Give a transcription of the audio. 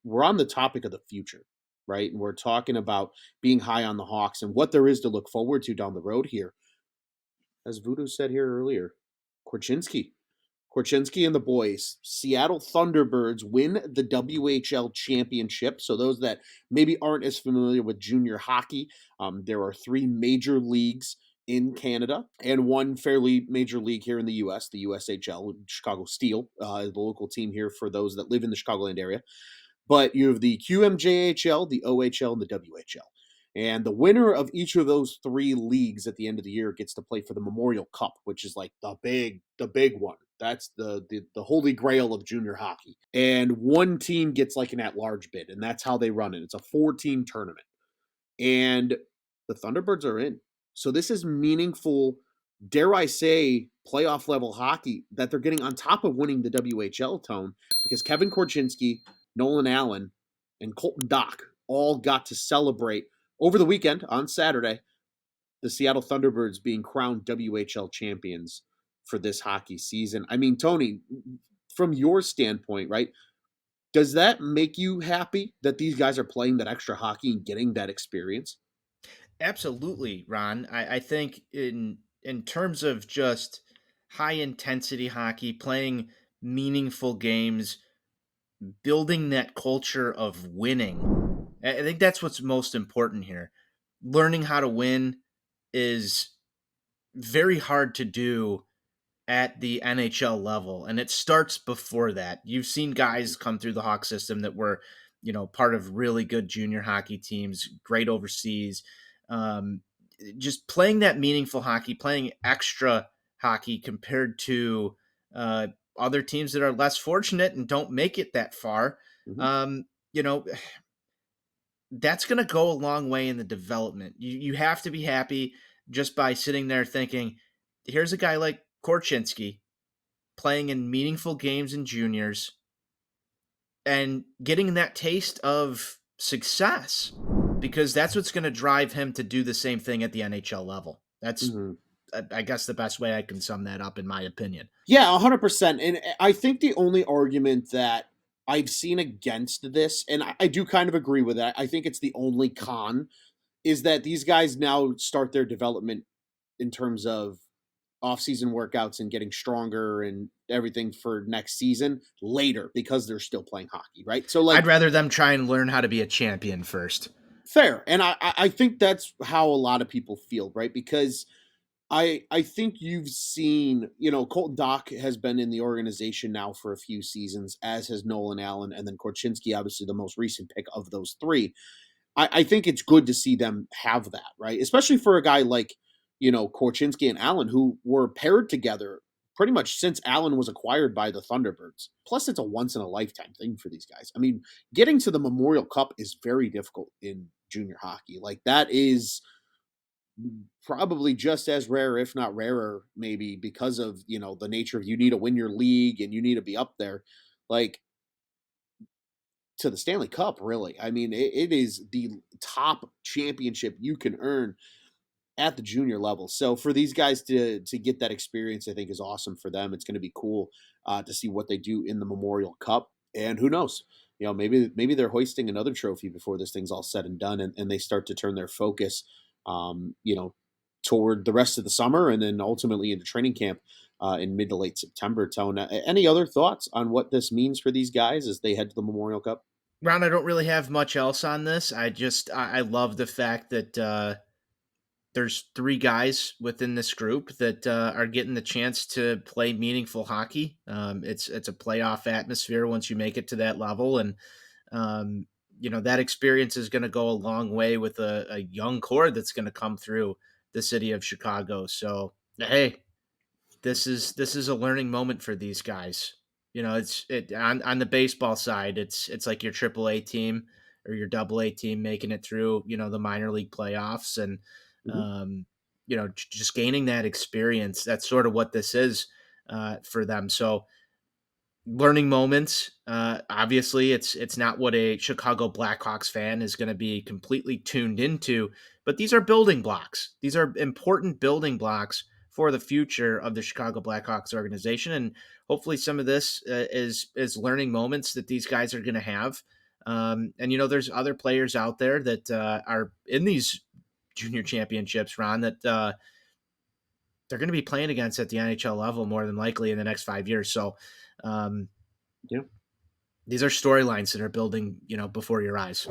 we're on the topic of the future, right? And we're talking about being high on the Hawks and what there is to look forward to down the road here. As Voodoo said here earlier, Korchinski. Korchinski and the boys, Seattle Thunderbirds win the WHL championship. So, those that maybe aren't as familiar with junior hockey, there are three major leagues in Canada and one fairly major league here in the US, the USHL, Chicago Steel, the local team here for those that live in the Chicagoland area. But you have the QMJHL, the OHL, and the WHL. And the winner of each of those three leagues at the end of the year gets to play for the Memorial Cup, which is like the big one. That's the holy grail of junior hockey. And one team gets like an at-large bid, and that's how they run it. It's a 4-team tournament. And the Thunderbirds are in. So this is meaningful, dare I say, playoff level hockey that they're getting on top of winning the WHL tone, because Kevin Korchinski, Nolan Allen, and Colton Dock all got to celebrate over the weekend on Saturday the Seattle Thunderbirds being crowned WHL champions for this hockey season. I mean, Tony, from your standpoint, right? Does that make you happy that these guys are playing that extra hockey and getting that experience? Absolutely, Ron. I think in terms of just high intensity hockey, playing meaningful games, building that culture of winning. I think that's what's most important here. Learning how to win is very hard to do at the NHL level, and it starts before that. You've seen guys come through the Hawk system that were, part of really good junior hockey teams, great overseas. Um, just playing that meaningful hockey, playing extra hockey compared to uh, other teams that are less fortunate and don't make it that far. Mm-hmm. Um, you know, that's going to go a long way in the development. You have to be happy just by sitting there thinking, here's a guy like Korchinski playing in meaningful games in juniors and getting that taste of success, because that's what's going to drive him to do the same thing at the NHL level. That's, Mm-hmm. I guess, the best way I can sum that up, in my opinion. Yeah, 100%. And I think the only argument that I've seen against this, and I do kind of agree with that, I think it's the only con, is that these guys now start their development in terms of off-season workouts and getting stronger and everything for next season later because they're still playing hockey, right? So, I'd like, rather them try and learn how to be a champion first. fair. And I think that's how a lot of people feel, right? Because I think you've seen, Colton Dock has been in the organization now for a few seasons, as has Nolan Allen, and then Korchinski, obviously the most recent pick of those three. I think it's good to see them have that, right? Especially for a guy like, Korchinski and Allen, who were paired together pretty much since Allen was acquired by the Thunderbirds. Plus, it's a once in a lifetime thing for these guys. I mean, getting to the Memorial Cup is very difficult in junior hockey. Like, that is probably just as rare, if not rarer, maybe because of, the nature of you need to win your league and you need to be up there. Like, to the Stanley Cup, really. I mean, it is the top championship you can earn at the junior level. So for these guys to get that experience, I think is awesome for them. It's going to be cool to see what they do in the Memorial Cup, and who knows, maybe they're hoisting another trophy before this thing's all said and done, and they start to turn their focus, um, you know, toward the rest of the summer, and then ultimately into training camp in mid to late September. Tone, any other thoughts on what this means for these guys as they head to the Memorial Cup? Ron, I don't really have much else on this. I love the fact that there's three guys within this group that are getting the chance to play meaningful hockey. It's a playoff atmosphere once you make it to that level, and um, that experience is going to go a long way with a young core that's going to come through the city of Chicago. So hey, this is a learning moment for these guys. It's on the baseball side. It's like your AAA team or your AA team making it through the minor league playoffs, and Mhm. um, just gaining that experience. That's sort of what this is for them. So learning moments. Obviously, it's not what a Chicago Blackhawks fan is going to be completely tuned into, but these are building blocks. These are important building blocks for the future of the Chicago Blackhawks organization, and hopefully, some of this is learning moments that these guys are going to have And there's other players out there that are in these junior championships, Ron, that they're going to be playing against at the NHL level more than likely in the next 5 years. So um, Yeah. these are storylines that are building, before your eyes.